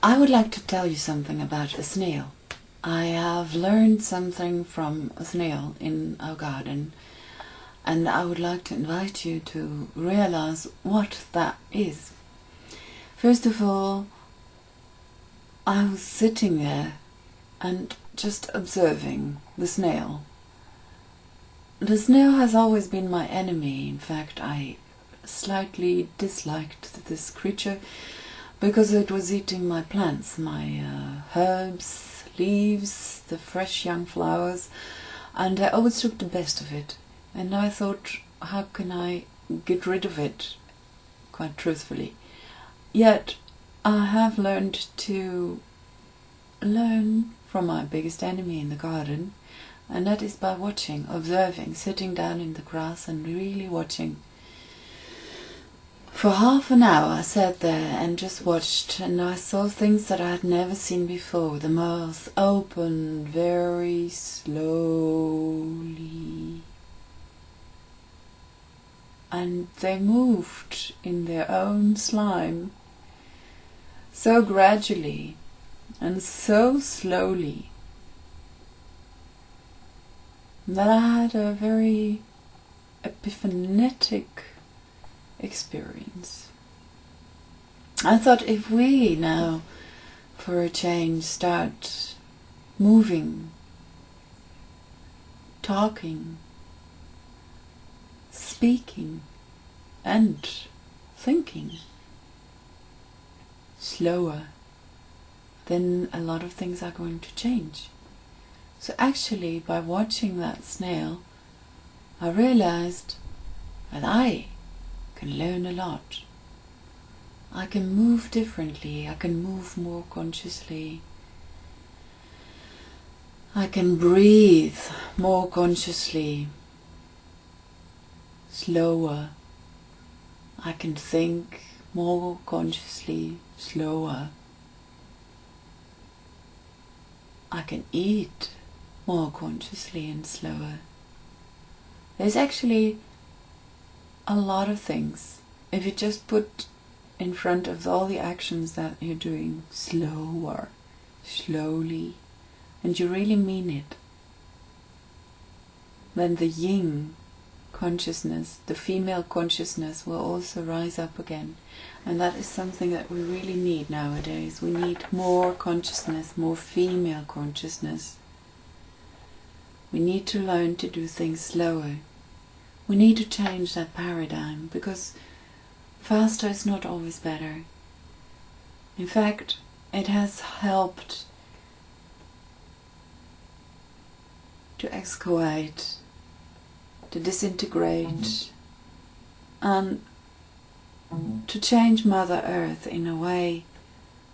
I would like to tell you something about a snail. I have learned something from a snail in our garden, and I would like to invite you to realize what that is. First of all, I was sitting there and just observing the snail. The snail has always been my enemy. In fact, I slightly disliked this creature because it was eating my plants, my herbs, leaves, the fresh young flowers, and I always took the best of it. And I thought, how can I get rid of it, quite truthfully? Yet I have learned to learn from my biggest enemy in the garden, and that is by watching, observing, sitting down in the grass and really watching. For half an hour I sat there and just watched, and I saw things that I had never seen before. The mouth opened very slowly, and they moved in their own slime so gradually and so slowly that I had a very epiphanetic experience. I thought, if we now, for a change, start moving, talking, speaking, and thinking slower, then a lot of things are going to change. So actually, by watching that snail, I realized that I can learn a lot. I can move differently, I can move more consciously, I can breathe more consciously, slower, I can think more consciously, slower, I can eat more consciously and slower. There's actually a lot of things, if you just put in front of all the actions that you're doing, slower, slowly, and you really mean it, then the yin consciousness, the female consciousness, will also rise up again. And that is something that we really need nowadays. We need more consciousness, more female consciousness. We need to learn to do things slower. We need to change that paradigm, because faster is not always better. In fact, it has helped to excavate, to disintegrate, and to change Mother Earth in a way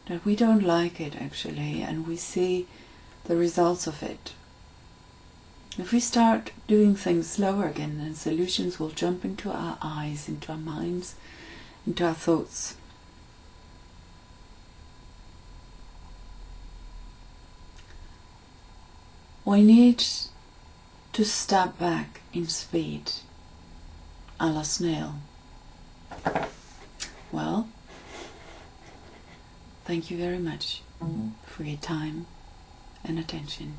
that we don't like it actually, and we see the results of it. If we start doing things slower again, then solutions will jump into our eyes, into our minds, into our thoughts. We need to step back in speed, a la snail. Well, thank you very much for your time and attention.